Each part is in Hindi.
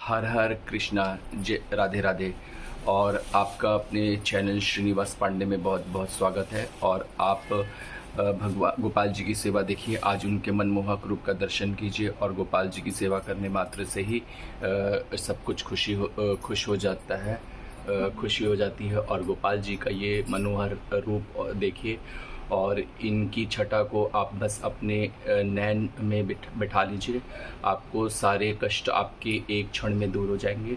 हर हर कृष्णा, जय राधे राधे। और आपका अपने चैनल श्रीनिवास पांडे में बहुत बहुत स्वागत है। और आप भगवान गोपाल जी की सेवा देखिए। आज उनके मनमोहक रूप का दर्शन कीजिए और गोपाल जी की सेवा करने मात्र से ही सब कुछ खुश हो जाता है, खुशी हो जाती है। और गोपाल जी का ये मनोहर रूप देखिए और इनकी छटा को आप बस अपने नैन में बिठा लीजिए। आपको सारे कष्ट आपके एक क्षण में दूर हो जाएंगे।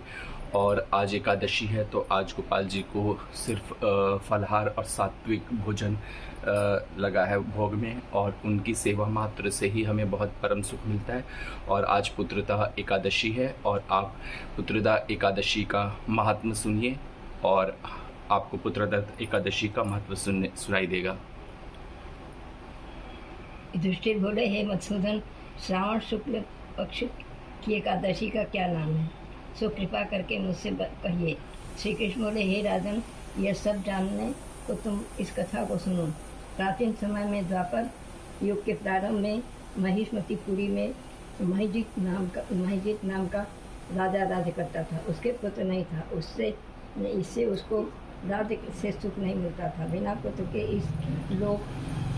और आज एकादशी है तो आज गोपाल जी को सिर्फ फलाहार और सात्विक भोजन लगा है भोग में, और उनकी सेवा मात्र से ही हमें बहुत परम सुख मिलता है। और आज पुत्रदा एकादशी है और आप पुत्रदा एकादशी का महात्म सुनिए और आपको पुत्रदा एकादशी का महत्व सुनाई देगा। युधिष्ठिर बोले, हे मधुसूदन, श्रावण शुक्ल पक्ष की एकादशी का क्या नाम है? सो कृपा करके मुझसे कहिए। श्री कृष्ण बोले, हे राजन, यह सब जानने को तुम इस कथा को सुनो। प्राचीन समय में द्वापर युग के प्रारंभ में महिष्मतीपुरी में महिजित नाम का राजा राज्य करता था। उसके पुत्र नहीं था, इससे उसको राज्य से सुख नहीं मिलता था। बिना पुत्र के इस लोक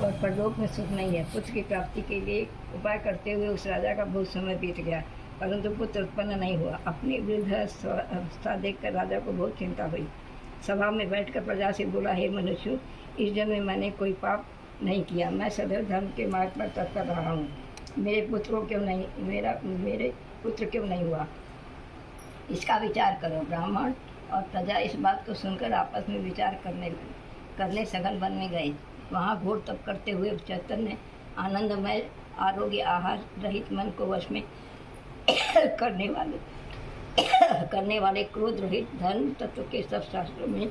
और परलोक में सुख नहीं है। पुत्र की प्राप्ति के लिए उपाय करते हुए उस राजा का बहुत समय बीत गया, परंतु पुत्र उत्पन्न नहीं हुआ। अपनी वृद्ध अवस्था देखकर राजा को बहुत चिंता हुई। सभा में बैठकर प्रजा से बोला, हे मनुष्य, इस जन्म में मैंने कोई पाप नहीं किया। मैं सदैव धर्म के मार्ग पर तत्पर रहा हूँ। मेरे पुत्र क्यों नहीं हुआ, इसका विचार करो। ब्राह्मण और प्रजा इस बात को सुनकर आपस में विचार करने सघन वन में गए। वहाँ घोर तप करते हुए चैतन्य आनंदमय आरोग्य आहार रहित मन को वश में करने वाले क्रोध रहित धर्म तत्व के सब शास्त्रों में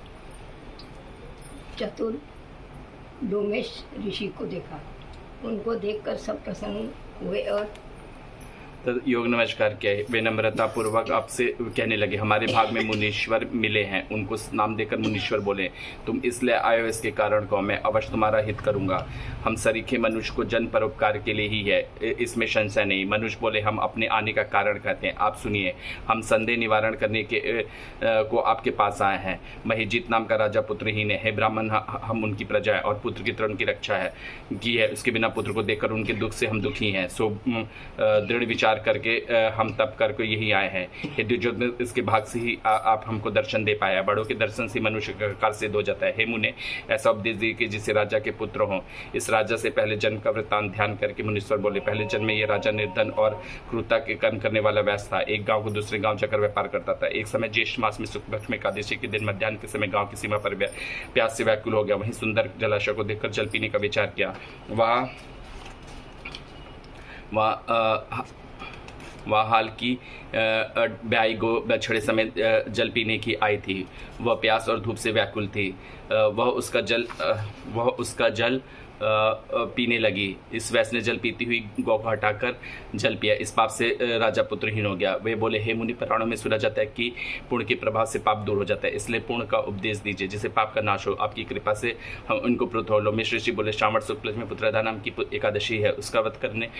चतुर डोमेश ऋषि को देखा। उनको देखकर सब प्रसन्न हुए और योग नमस्कार किया। वे नम्रता पूर्वक आपसे कहने लगे, हमारे भाग में मुनीश्वर मिले हैं। उनको नाम देकर मुनीश्वर बोले, तुम इसलिए आए हो, इसके कारण को मैं अवश्य तुम्हारा हित करूंगा। हम सरीखे मनुष्य को जन परोपकार के लिए ही है, इसमें संशय नहीं। मनुष्य बोले, हम अपने आने का कारण कहते हैं। आप सुनिए, हम संदेह निवारण करने को आपके पास आए हैं। महिजित नाम का राजा पुत्रहीन है। ब्राह्मण, हम उनकी प्रजा है और पुत्र की तरह उनकी रक्षा की है। उसके बिना पुत्र को देखकर उनके दुख से हम दुखी हैं। सो दृढ़ विचार करके हम तप करके यही आए हैं। जो इसके भाग से ही आप हमको दर्शन दे पाया। बड़ों के दर्शन से मनुष्य का काल सिद्ध हो जाता है। हे मुने, ऐसा उपदेश दिए कि जिसे राजा के पुत्र हों। इस राजा से पहले जन्म का वृत्तांत ध्यान करके मुनीश्वर बोले, पहले जन्म में ये राजा निर्धन और क्रूरता के कर्म करने वाला व्यस्त था। एक गांव को दूसरे गांव जाकर व्यापार करता था। एक समय ज्येष्ठ मास में शुक्ल पक्ष में एकादशी के दिन मध्याह्न के समय गांव की सीमा पर प्यास से व्याकुल हो गया। वहीं सुंदर जलाशय को देखकर जल पीने का विचार किया। वह हाल की ब्याई गो बछड़े समेत जल पीने की आई थी। वह प्यास और धूप से व्याकुल थी। वह उसका जल पीने लगी। इस वैश्य ने जल पीती हुई गौ को हटाकर जल पिया। इस पाप से राजा पुत्रहीन हो गया। वे बोले, हे मुनि, पुराणों में सुना जाता है कि पुण्य के प्रभाव से पाप दूर हो जाता है, इसलिए पुण्य का उपदेश दीजिए जिससे पाप का नाश हो। आपकी कृपा से हम उनको पुत्र हो लो। मिश्र ऋषि बोले, श्रावण शुक्ल में पुत्रदा नाम की एकादशी है, उसका व्रत करने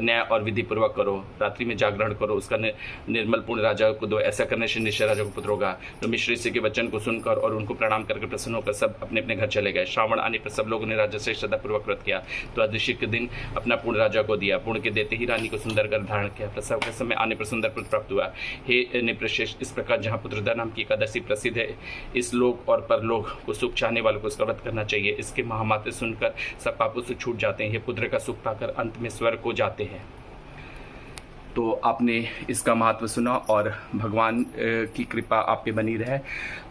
न्याय और विधि पूर्वक करो। रात्रि में जागरण करो, उसका निर्मल पुण्य राजा को दो। ऐसा करने से निश्चय राजा को पुत्र होगा। तो मिश्र ऋषि के वचन को सुनकर और उनको प्रणाम करके प्रसन्न होकर सब अपने अपने घर चले गए। श्रावण आने पर सब लोगों ने राजा से श्रद्धापूर्वक व्रत किया। तो द्वादशी के दिन अपना पुण्य राजा को दिया। पुण्य के देते ही रानी को सुंदर गर्भ धारण किया। प्रसव के समय आने पर सुंदर पुत्र प्राप्त हुआ। हे निप्रशेष, इस प्रकार जहाँ पुत्रदा नाम की एकादशी प्रसिद्ध है, इस लोक और परलोक को सुख चाहने वालों को इसका व्रत करना चाहिए। इसके महामात्र सुनकर सब पापों से छूट जाते हैं। ये पुत्र का सुख पाकर अंत में स्वर्ग को जाते हैं। तो आपने इसका महत्व सुना और भगवान की कृपा आप पे बनी रहे।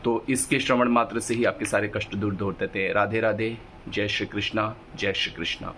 तो इसके श्रवण मात्र से ही आपके सारे कष्ट दूर होते थे। राधे राधे। जय श्री कृष्णा, जय श्री कृष्णा।